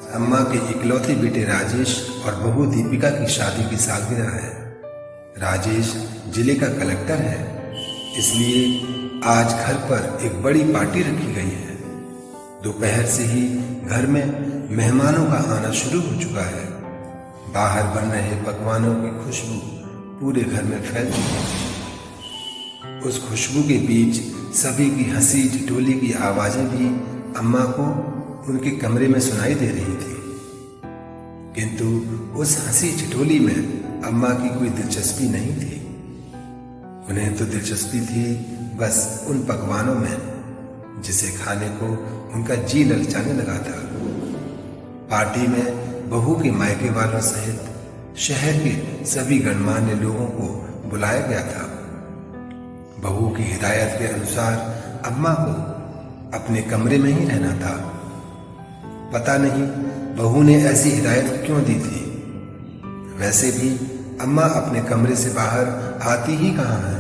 अम्मा के इकलौते बेटे राजेश और बहू दीपिका की शादी की सालगिरह है। राजेश जिले का कलेक्टर है, इसलिए आज घर पर एक बड़ी पार्टी रखी गई है। दोपहर से ही घर में मेहमानों का आना शुरू हो चुका है। बाहर बन रहे पकवानों की खुशबू पूरे घर में फैल चुकी है। उस खुशबू के बीच सभी की हंसी ठिठोली की आवाजें भी अम्मा को उनके कमरे में सुनाई दे रही थी, किंतु उस हंसी ठिठोली में अम्मा की कोई दिलचस्पी नहीं थी। उन्हें तो दिलचस्पी थी बस उन पकवानों में जिसे खाने को उनका जी ललचाने लगा था। पार्टी में बहू के मायके वालों सहित शहर के सभी गणमान्य लोगों को बुलाया गया था। बहू की हिदायत के अनुसार अम्मा को अपने कमरे में ही रहना था। पता नहीं बहू ने ऐसी हिदायत क्यों दी थी। वैसे भी अम्मा अपने कमरे से बाहर आती ही कहाँ हैं,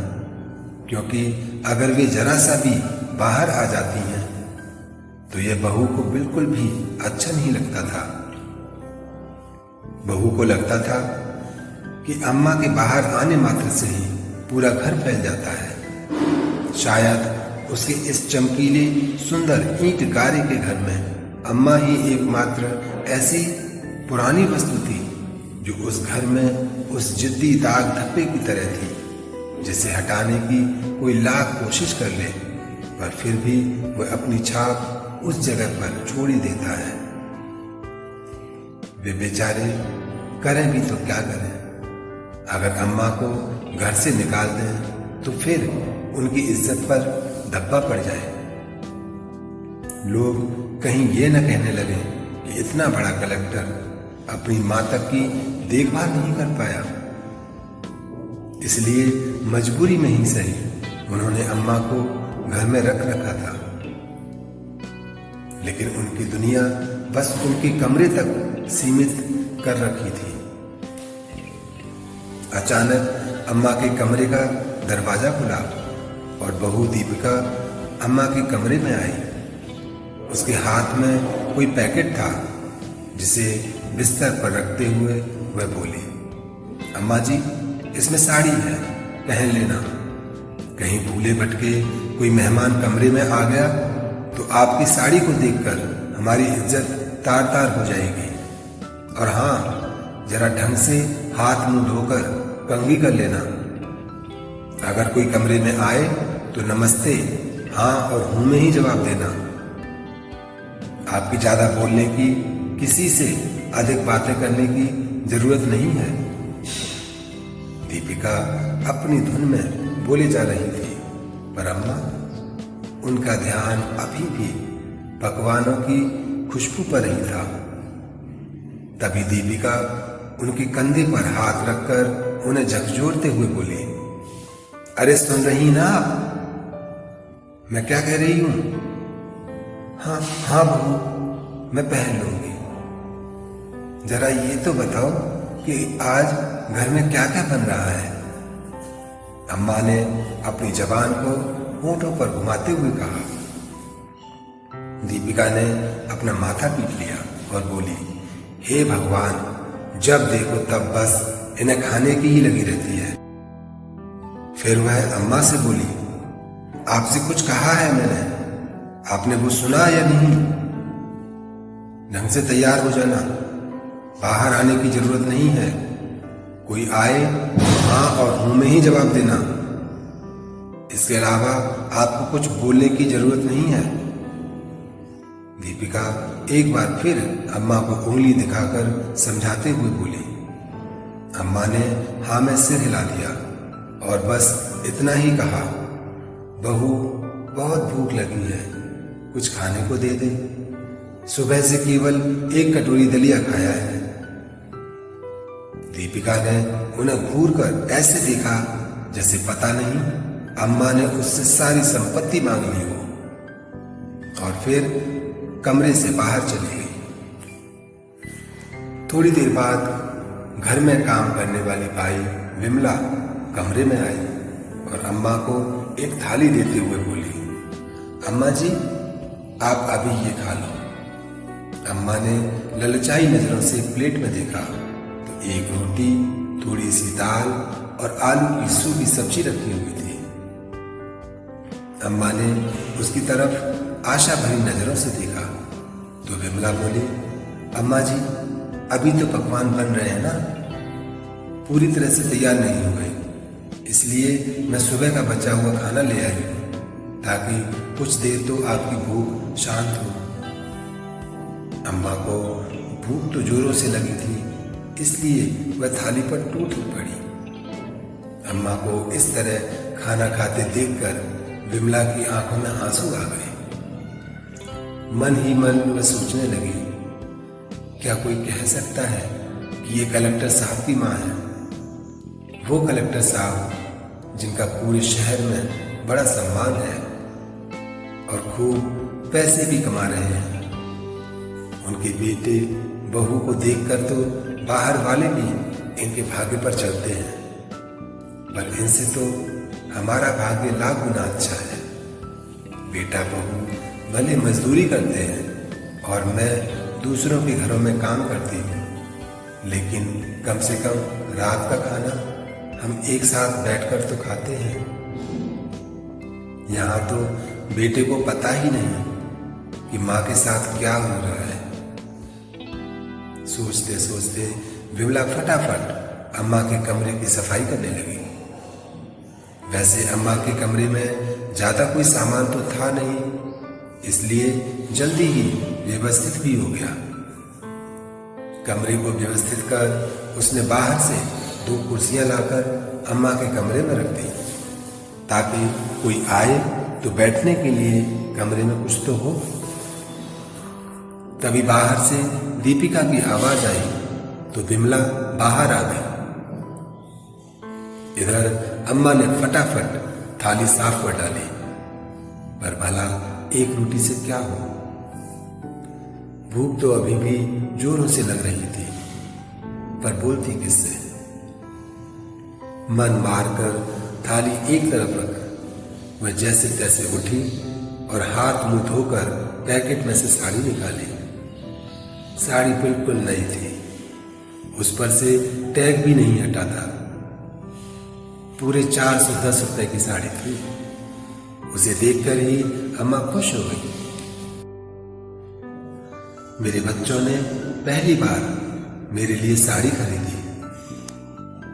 क्योंकि अगर वे जरा सा भी बाहर आ जाती हैं तो यह बहू को बिल्कुल भी अच्छा नहीं लगता था। बहू को लगता था कि अम्मा के बाहर आने मात्र से ही पूरा घर फैल जाता है। शायद उसके इस चमकीले सुंदर ईंट गारे के घर में अम्मा ही एकमात्र ऐसी पुरानी वस्तु थी जो उस घर में उस जिद्दी दाग धब्बे की तरह थी, जिसे हटाने की कोई लाख कोशिश कर ले पर फिर भी वह अपनी छाप उस जगह पर छोड़ ही देता है। वे बेचारे करें भी तो क्या करें। अगर अम्मा को घर से निकाल दें तो फिर उनकी इज्जत पर धब्बा पड़ जाए। लोग कहीं ये न कहने लगे कि इतना बड़ा कलेक्टर अपनी मां तक की देखभाल नहीं कर पाया। इसलिए मजबूरी में ही सही उन्होंने अम्मा को घर में रख रखा था, लेकिन उनकी दुनिया बस उनके कमरे तक सीमित कर रखी थी। अचानक अम्मा के कमरे का दरवाजा खुला और बहू दीपिका अम्मा के कमरे में आई। उसके हाथ में कोई पैकेट था जिसे बिस्तर पर रखते हुए वह बोली, अम्मा जी, इसमें साड़ी है, पहन लेना। कहीं भूले भटके कोई मेहमान कमरे में आ गया तो आपकी साड़ी को देखकर हमारी इज्जत तार तार हो जाएगी। और हाँ, जरा ढंग से हाथ मुंह धोकर कंघी कर लेना। अगर कोई कमरे में आए तो नमस्ते हाँ और हूं में ही जवाब देना। आपकी ज्यादा बोलने की, किसी से अधिक बातें करने की जरूरत नहीं है। दीपिका अपनी धुन में बोले जा रही थी, पर अम्मा उनका ध्यान अभी भी पकवानों की खुशबू पर ही था। तभी दीपिका उनके कंधे पर हाथ रखकर उन्हें झकझोरते हुए बोली, अरे सुन रही ना आप, मैं क्या कह रही हूं? हाँ हाँ बहू, मैं पहन लूंगी। जरा ये तो बताओ कि आज घर में क्या क्या बन रहा है। अम्मा ने अपनी जबान को होठों पर घुमाते हुए कहा। दीपिका ने अपना माथा पीट लिया और बोली, हे भगवान, जब देखो तब बस इन्हें खाने की ही लगी रहती है। फिर वह अम्मा से बोली, आपसे कुछ कहा है मैंने, आपने वो सुना या नहीं? ढंग से तैयार हो जाना, बाहर आने की जरूरत नहीं है। कोई आए हाँ और हूं में ही जवाब देना। इसके अलावा आपको कुछ बोलने की जरूरत नहीं है। दीपिका एक बार फिर अम्मा को उंगली दिखाकर समझाते हुए बोली। अम्मा ने हाँ में सिर हिला दिया और बस इतना ही कहा, बहू, बहुत भूख लगी है, कुछ खाने को दे दे। सुबह से केवल एक कटोरी दलिया खाया है। दीपिका ने उन्हें घूर कर ऐसे देखा जैसे पता नहीं अम्मा ने उससे सारी संपत्ति मांग ली हो, और फिर कमरे से बाहर चली गई। थोड़ी देर बाद घर में काम करने वाली भाई विमला कमरे में आई और अम्मा को एक थाली देते हुए बोली, अम्मा जी, आप अभी ये खा लो। अम्मा ने ललचाई नजरों से प्लेट में देखा तो एक रोटी, थोड़ी सी दाल और आलू की सूखी सब्जी रखी हुई थी। अम्मा ने उसकी तरफ आशा भरी नजरों से देखा तो विमला बोली, अम्मा जी अभी तो पकवान बन रहे हैं ना, पूरी तरह से तैयार नहीं हो गए, इसलिए मैं सुबह का बचा हुआ खाना ले आई हूं ताकि कुछ देर तो आपकी भूख शांत हो। अम्मा को भूख तो जोरों से लगी थी, इसलिए वह थाली पर टूट ही पड़ी। अम्मा को इस तरह खाना खाते देखकर विमला की आंखों में आंसू आ गए। मन ही मन वह सोचने लगी, क्या कोई कह सकता है कि ये कलेक्टर साहब की माँ है? वो कलेक्टर साहब जिनका पूरे शहर में बड़ा सम्मान है और खूब पैसे भी कमा रहे हैं। उनके बेटे बहू को देखकर तो बाहर वाले भी इनके भाग्य पर चलते हैं, पर इनसे तो हमारा भाग्य लाख गुना अच्छा है। बेटा बहू भले मजदूरी करते हैं और मैं दूसरों के घरों में काम करती हूँ, लेकिन कम से कम रात का खाना हम एक साथ बैठकर तो खाते हैं। यहाँ तो बेटे को पता ही नहीं कि माँ के साथ क्या हो रहा है। सोचते सोचते विमला फटाफट अम्मा के कमरे की सफाई करने लगी। वैसे अम्मा के कमरे में ज्यादा कोई सामान तो था नहीं, इसलिए जल्दी ही व्यवस्थित भी हो गया। कमरे को व्यवस्थित कर उसने बाहर से 2 कुर्सियां लाकर अम्मा के कमरे में रख दी ताकि कोई आए तो बैठने के लिए कमरे में कुछ तो हो। तभी बाहर से दीपिका की आवाज आई तो विमला बाहर आ गई। इधर अम्मा ने फटाफट थाली साफ कर डाली, पर भला एक रोटी से क्या हो? भूख तो अभी भी जोरों से लग रही थी, पर बोलती किससे? मन मारकर थाली एक तरफ रख वह जैसे तैसे उठी और हाथ मुंह धोकर पैकेट में से साड़ी निकाली। साड़ी बिल्कुल नई थी, उस पर से टैग भी नहीं हटा था। पूरे 410 रुपए की साड़ी थी। उसे देखकर ही अम्मा खुश हो गई। मेरे बच्चों ने पहली बार मेरे लिए साड़ी खरीदी,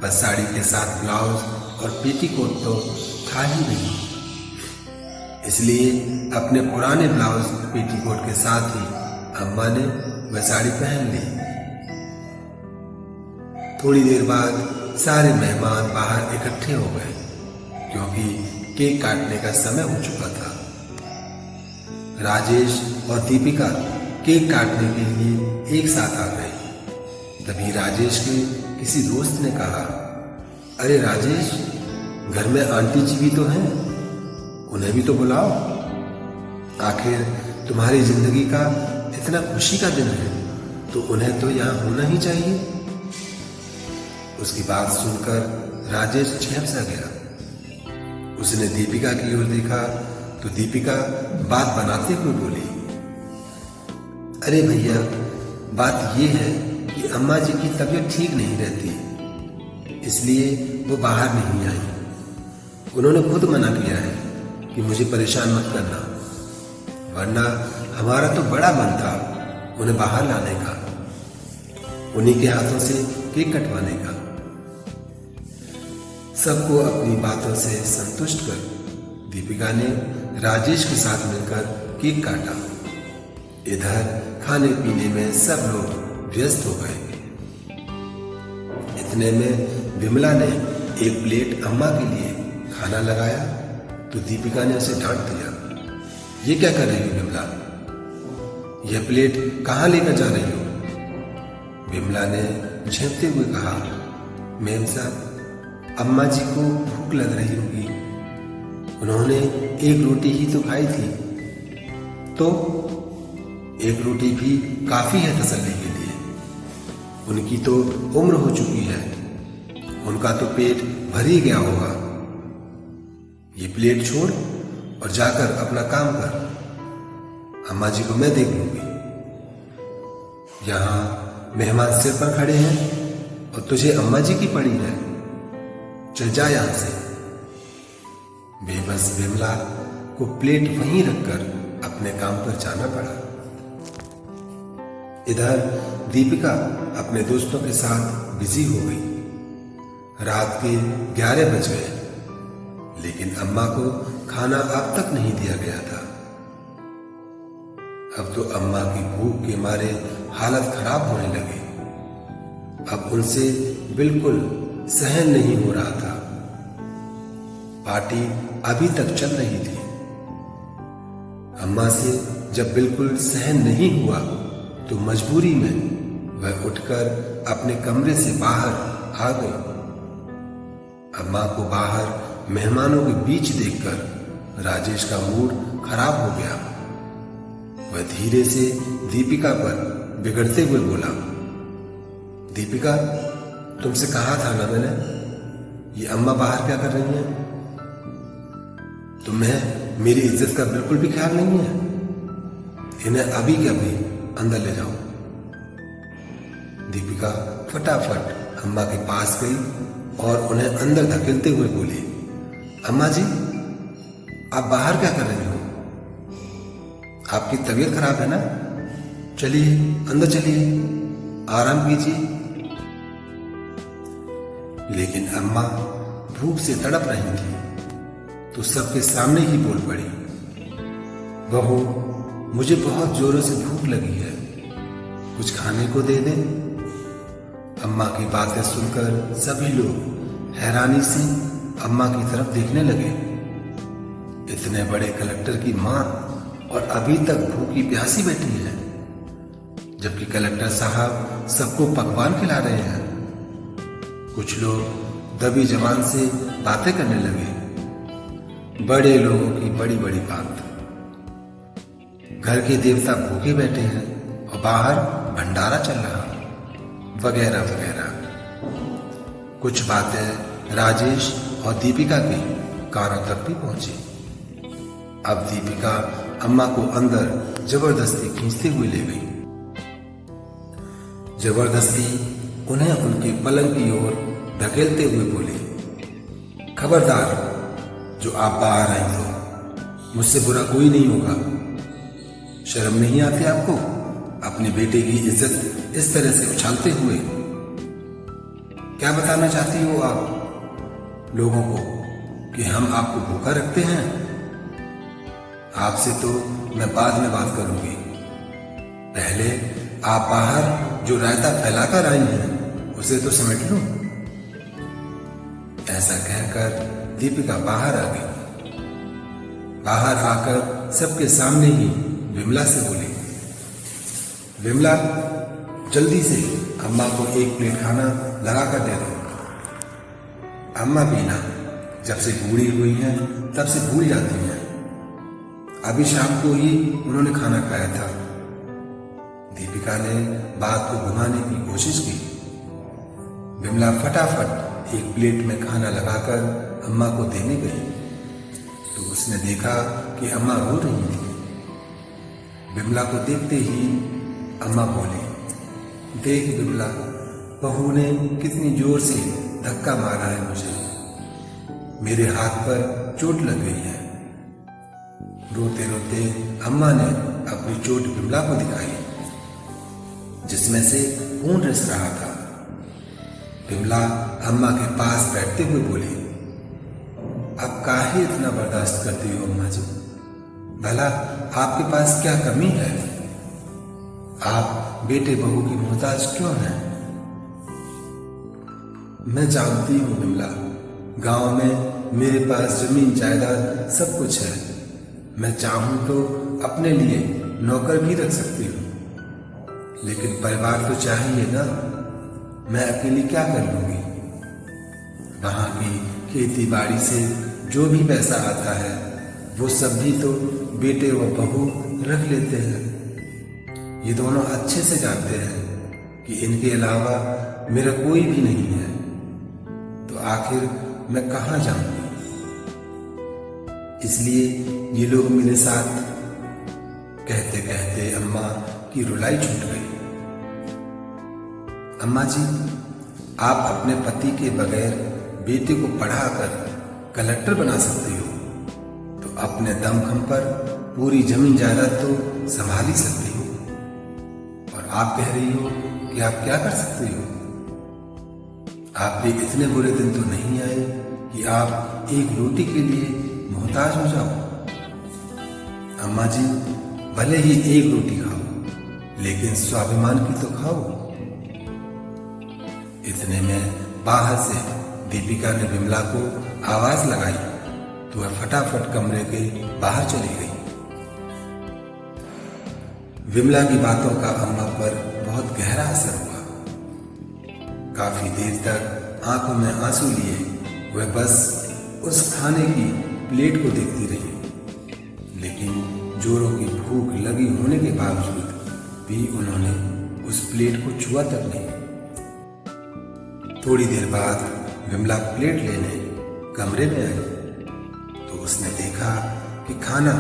पर साड़ी के साथ ब्लाउज और पेटीकोट तो था ही नहीं, इसलिए अपने पुराने ब्लाउज पेटीकोट के साथ ही अम्मा ने वह साड़ी पहन ली। थोड़ी देर बाद सारे मेहमान बाहर इकट्ठे हो गए क्योंकि केक काटने का समय हो चुका था। राजेश और दीपिका केक काटने के लिए एक साथ आ गए। तभी राजेश के किसी दोस्त ने कहा, अरे राजेश, घर में आंटी जी भी तो हैं, उन्हें भी तो बुलाओ। आखिर तुम्हारी जिंदगी का इतना खुशी का दिन है तो उन्हें तो यहाँ होना ही चाहिए। उसकी बात सुनकर राजेश झेप सा गया। उसने दीपिका की ओर देखा तो दीपिका बात बनाते हुए बोली, अरे भैया, बात यह है कि अम्मा जी की तबीयत ठीक नहीं रहती, इसलिए वो बाहर नहीं आई। उन्होंने खुद मना किया है कि मुझे परेशान मत करना, वरना हमारा तो बड़ा मन था उन्हें बाहर लाने का, उन्हीं के हाथों से केक कटवाने का। सबको अपनी बातों से संतुष्ट कर दीपिका ने राजेश के साथ मिलकर केक काटा। इधर खाने पीने में सब लोग व्यस्त हो गए। इतने में विमला ने एक प्लेट अम्मा के लिए खाना लगाया तो दीपिका ने उसे डांट दिया, ये क्या कर रही हो विमला? यह प्लेट कहाँ लेकर जा रही हो? विमला ने झेपते हुए कहा, मेम साहब, अम्मा जी को भूख लग रही होगी, उन्होंने एक रोटी ही तो खाई थी, तो एक रोटी भी काफी है तसल्ली के लिए। उनकी तो उम्र हो चुकी है, उनका तो पेट भर ही गया होगा। ये प्लेट छोड़ और जाकर अपना काम कर, अम्मा जी को मैं देख लूंगी। यहाँ मेहमान सिर पर खड़े हैं और तुझे अम्मा जी की पड़ी है। चल जा यहां से। बेबस विमला को प्लेट वहीं रखकर अपने काम पर जाना पड़ा। इधर दीपिका अपने दोस्तों के साथ बिजी हो गई। रात के 11 बज गए, लेकिन अम्मा को खाना अब तक नहीं दिया गया था। अब तो अम्मा की भूख के मारे हालत खराब होने लगी। अब उनसे बिल्कुल सहन नहीं हो रहा था। पार्टी अभी तक चल रही थी। अम्मा से जब बिल्कुल सहन नहीं हुआ तो मजबूरी में वह उठकर अपने कमरे से बाहर आ गई। अम्मा को बाहर मेहमानों के बीच देखकर राजेश का मूड खराब हो गया। वह धीरे से दीपिका पर बिगड़ते हुए बोला, दीपिका, तुमसे कहा था ना मैंने, ये अम्मा बाहर क्या कर रही हैं? तुम्हें मेरी इज्जत का बिल्कुल भी ख्याल नहीं है। इन्हें अभी के अभी अंदर ले जाओ। दीपिका फटाफट अम्मा के पास गई और उन्हें अंदर धकेलते हुए बोली, अम्मा जी, आप बाहर क्या कर रही हो? आपकी तबीयत खराब है ना? चलिए अंदर चलिए, आराम कीजिए। लेकिन अम्मा भूख से तड़प रही थी तो सबके सामने ही बोल पड़ी, बहू, मुझे बहुत जोरों से भूख लगी है, कुछ खाने को दे दे। अम्मा की बातें सुनकर सभी लोग हैरानी से अम्मा की तरफ देखने लगे। इतने बड़े कलेक्टर की मां और अभी तक भूखी प्यासी बैठी है, जबकि कलेक्टर साहब सबको पकवान खिला रहे हैं। कुछ लोग दबी जबान से बातें करने लगे। बड़े लोगों की बड़ी बड़ी बात। घर के देवता भूखे बैठे हैं और बाहर भंडारा चल रहा, वगैरह वगैरह। कुछ बातें राजेश और दीपिका के कानों तक भी पहुंची। अब दीपिका अम्मा को अंदर जबरदस्ती खींचते हुए ले गई। जबरदस्ती उन्हें उनके पलंग की ओर धकेलते हुए बोली, खबरदार, जो आप बाहर आई तो मुझसे बुरा कोई नहीं होगा। शर्म नहीं आती आपको अपने बेटे की इज्जत इस तरह से उछालते हुए? क्या बताना चाहती हो आप लोगों को कि हम आपको भूखा रखते हैं? आपसे तो मैं बाद में बात करूंगी। पहले आप बाहर जो रायता फैलाकर आई हैं उसे तो समेट लो। ऐसा कहकर दीपिका बाहर आ गई। बाहर आकर सबके सामने ही विमला से बोली, विमला, जल्दी से अम्मा को एक प्लेट खाना लगा कर दे दो। अम्मा बीना जब से बूढ़ी हुई हैं तब से भूल जाती हैं। अभी शाम को ही उन्होंने खाना खाया था। दीपिका ने बात को घुमाने की कोशिश की। विमला फटाफट एक प्लेट में खाना लगाकर अम्मा को देने गई तो उसने देखा कि अम्मा रो रही थी। विमला को देखते ही अम्मा बोली, देख विमला, बहू ने कितनी जोर से धक्का मारा है मुझे, मेरे हाथ पर चोट लग गई है। रोते रोते अम्मा ने अपनी चोट विमला को दिखाई, जिसमें से खून रिस रहा था। विमला अम्मा के पास बैठते हुए बोली, अब काहे इतना बर्दाश्त करती हो अम्मा जी? भला आपके पास क्या कमी है? आप बेटे बहू की मोहताज क्यों हैं? मैं जानती हूँ विमला, गांव में मेरे पास जमीन जायदाद सब कुछ है। मैं चाहूं तो अपने लिए नौकर भी रख सकती हूँ, लेकिन परिवार तो चाहिए ना। मैं अकेली क्या कर लूंगी? वहां की खेती बाड़ी से जो भी पैसा आता है वो सब भी तो बेटे व बहू रख लेते हैं। ये दोनों अच्छे से जानते हैं कि इनके अलावा मेरा कोई भी नहीं है, तो आखिर मैं कहाँ जाऊंगी? इसलिए ये लोग मेरे साथ। कहते कहते अम्मा की रुलाई छूट गई। अम्मा जी, आप अपने पति के बगैर बेटे को पढ़ाकर कलेक्टर बना सकती हो, तो अपने दमखम पर पूरी जमीन जायदाद तो संभाल ही सकती हो। और आप कह रही हो कि आप क्या कर सकती हो? आप पे इतने बुरे दिन तो नहीं आए कि आप एक रोटी के लिए मोहताज हो जाओ? अम्मा जी, भले ही एक रोटी खाओ, लेकिन स्वाभिमान की तो खाओ। इतने में बाहर से दीपिका ने विमला को आवाज लगाई तो वह फटाफट कमरे के बाहर चली गई। विमला की बातों का अम्मा पर बहुत गहरा असर हुआ। काफी देर तक आंखों में आंसू लिए वह बस उस खाने की प्लेट को देखती रही, लेकिन जोरों की भूख लगी होने के बावजूद भी उन्होंने उस प्लेट को छुआ तक नहीं। थोड़ी देर बाद विमला प्लेट लेने कमरे में आई तो उसने देखा कि खाना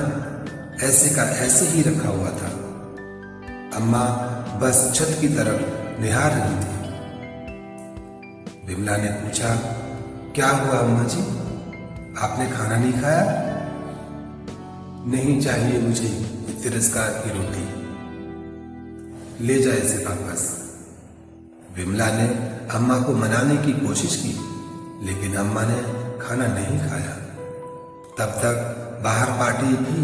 ऐसे का ऐसे ही रखा हुआ था। अम्मा बस छत की तरफ निहार रही थी। विमला ने पूछा, क्या हुआ अम्मा जी, आपने खाना नहीं खाया? नहीं चाहिए मुझे तिरस्कार की रोटी, ले जाए इसे वापस। विमला ने अम्मा को मनाने की कोशिश की, लेकिन अम्मा ने खाना नहीं खाया। तब तक बाहर पार्टी भी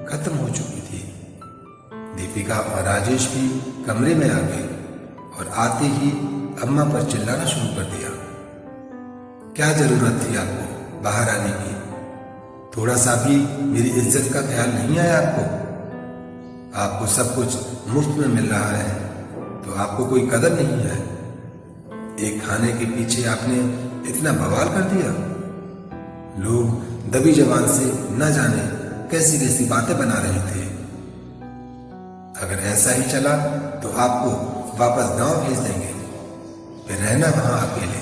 खत्म हो चुकी थी। दीपिका और राजेश भी कमरे में आ गए और आते ही अम्मा पर चिल्लाना शुरू कर दिया। क्या जरूरत थी आपको बाहर आने की? थोड़ा सा भी मेरी इज्जत का ख्याल नहीं आया आपको? आपको सब कुछ मुफ्त में मिल रहा है तो आपको कोई कदर नहीं है। एक खाने के पीछे आपने इतना बवाल कर दिया। लोग दबी जबान से न जाने कैसी कैसी बातें बना रहे थे। अगर ऐसा ही चला तो आपको वापस गांव भेज देंगे, फिर रहना वहां अकेले।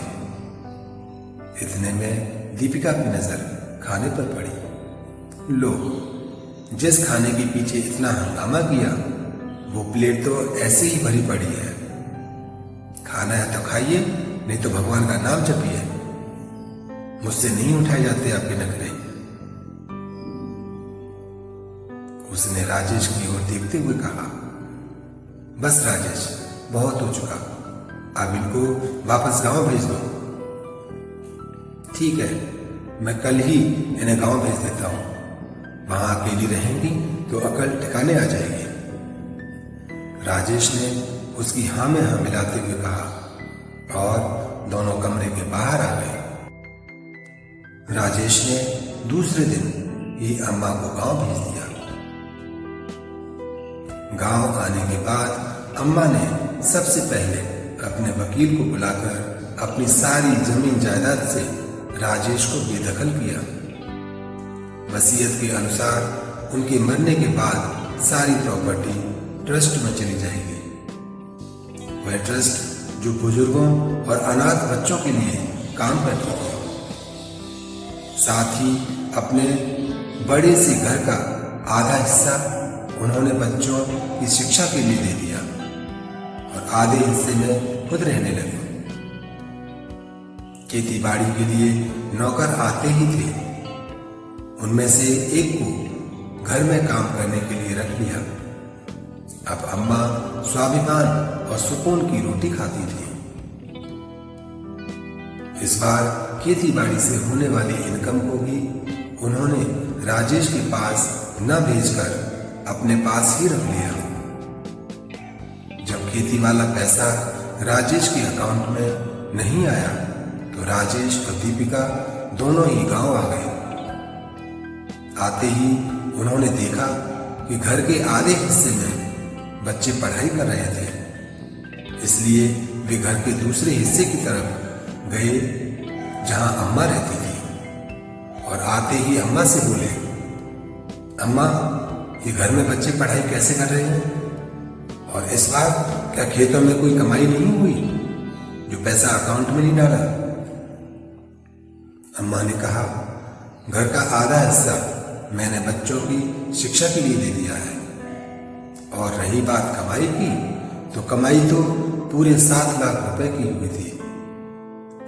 इतने में दीपिका की नजर खाने पर पड़ी। लो, जिस खाने के पीछे इतना हंगामा किया वो प्लेट तो ऐसे ही भरी पड़ी है। खाना है तो खाइए, नहीं तो भगवान का नाम जपिए। मुझसे नहीं उठाए जाते आपके नखरे। उसने राजेश की ओर देखते हुए कहा, बस राजेश, बहुत हो चुका, अब इनको वापस गांव भेज दो। ठीक है, मैं कल ही इन्हें गांव भेज देता हूं। वहां अकेली रहेंगी तो अकल ठिकाने आ जाएगी। राजेश ने उसकी हाँ में हाँ मिलाते हुए कहा और दोनों कमरे के बाहर आ गए। राजेश ने दूसरे दिन ही अम्मा को गांव भेज दिया। गांव आने के बाद अम्मा ने सबसे पहले अपने वकील को बुलाकर अपनी सारी जमीन जायदाद से राजेश को बेदखल किया। वसीयत के अनुसार उनके मरने के बाद सारी प्रॉपर्टी ट्रस्ट में चली जाएगी। वह ट्रस्ट जो बुजुर्गों और अनाथ बच्चों के लिए काम करती थी। साथ ही अपने बड़े से घर का आधा हिस्सा उन्होंने बच्चों की शिक्षा के लिए दे दिया और आधे हिस्से में खुद रहने लगे। खेती बाड़ी के लिए नौकर आते ही थे। उनमें से एक को घर में काम करने के लिए रख लिया। अब अम्मा स्वाभिमान और सुकून की रोटी खाती थी। इस बार खेती बाड़ी से होने वाली इनकम को भी उन्होंने राजेश के पास न भेजकर अपने पास ही रख लिया। जब खेती वाला पैसा राजेश के अकाउंट में नहीं आया तो राजेश और दीपिका दोनों ही गांव आ गए। आते ही उन्होंने देखा कि घर के आधे हिस्से में बच्चे पढ़ाई कर रहे थे, इसलिए वे घर के दूसरे हिस्से की तरफ गए जहां अम्मा रहती थी और आते ही अम्मा से बोले, अम्मा, ये घर में बच्चे पढ़ाई कैसे कर रहे हैं? और इस बार क्या खेतों में कोई कमाई नहीं हुई जो पैसा अकाउंट में नहीं डाला? अम्मा ने कहा, घर का आधा हिस्सा मैंने बच्चों की शिक्षा के लिए दे दिया है और रही बात कमाई की, तो कमाई तो पूरे 7 लाख रुपए की हुई थी,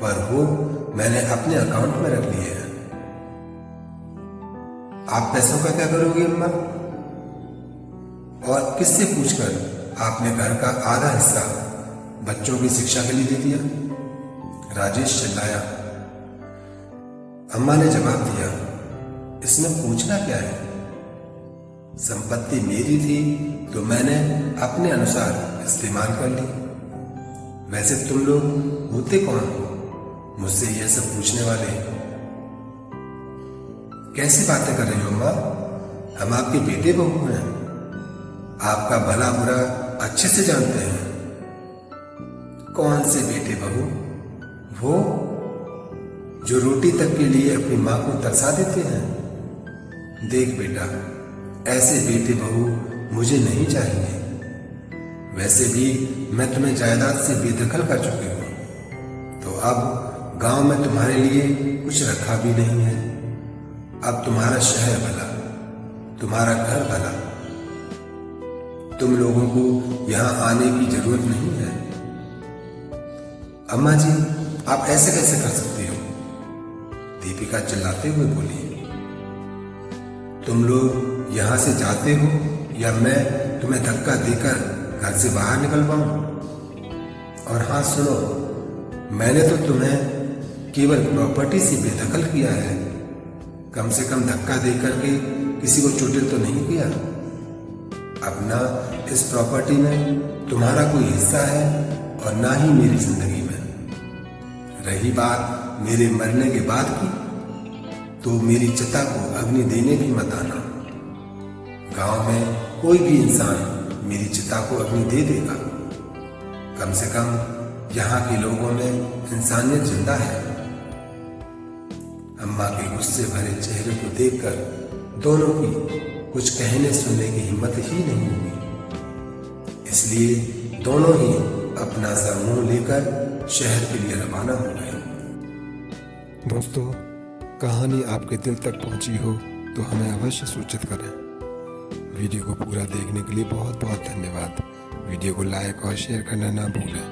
पर वो मैंने अपने अकाउंट में रख लिए हैं। आप पैसों का क्या करोगी अम्मा? और किससे पूछकर आपने घर का आधा हिस्सा बच्चों की शिक्षा के लिए दे दिया? राजेश चिल्लाया। अम्मा ने जवाब दिया, इसमें पूछना क्या है? संपत्ति मेरी थी तो मैंने अपने अनुसार इस्तेमाल कर ली। वैसे तुम लोग होते कौन हो मुझसे यह सब पूछने वाले? कैसी बातें कर रही हो अम्मा? हम आपके बेटे बहू हैं, आपका भला बुरा अच्छे से जानते हैं। कौन से बेटे बहू? वो जो रोटी तक के लिए अपनी मां को तरसा देते हैं। देख बेटा, ऐसे बेटे बहू मुझे नहीं चाहिए। वैसे भी मैं तुम्हें जायदाद से बेदखल कर चुकी हूं, तो अब गांव में तुम्हारे लिए कुछ रखा भी नहीं है। अब तुम्हारा शहर भला, तुम्हारा घर भला, तुम लोगों को यहां आने की जरूरत नहीं है। अम्मा जी, आप ऐसे कैसे कर सकती हो? दीपिका चिल्लाते हुए बोली। तुम लोग यहां से जाते हो या मैं तुम्हें धक्का देकर घर से बाहर निकलवाऊं? और हाँ सुनो, मैंने तो तुम्हें केवल प्रॉपर्टी से बेदखल किया है, कम से कम धक्का देकर के किसी को चोटिल तो नहीं किया। अब ना इस प्रॉपर्टी में तुम्हारा कोई हिस्सा है और ना ही मेरी जिंदगी में। रही बात मेरे मरने के बाद की, तो मेरी चिता को अग्नि देने की मत आना। गांव में कोई भी इंसान मेरी चिता को अग्नि दे देगा। कम से कम यहाँ के लोगों में इंसानियत जिंदा है। अम्मा के गुस्से भरे चेहरे को देखकर दोनों की कुछ कहने सुनने की हिम्मत ही नहीं हुई, इसलिए दोनों ही अपना सा मुंह लेकर शहर के लिए रवाना हो गए। दोस्तों, कहानी आपके दिल तक पहुंची हो तो हमें अवश्य सूचित करें। वीडियो को पूरा देखने के लिए बहुत बहुत धन्यवाद। वीडियो को लाइक और शेयर करना ना भूलें।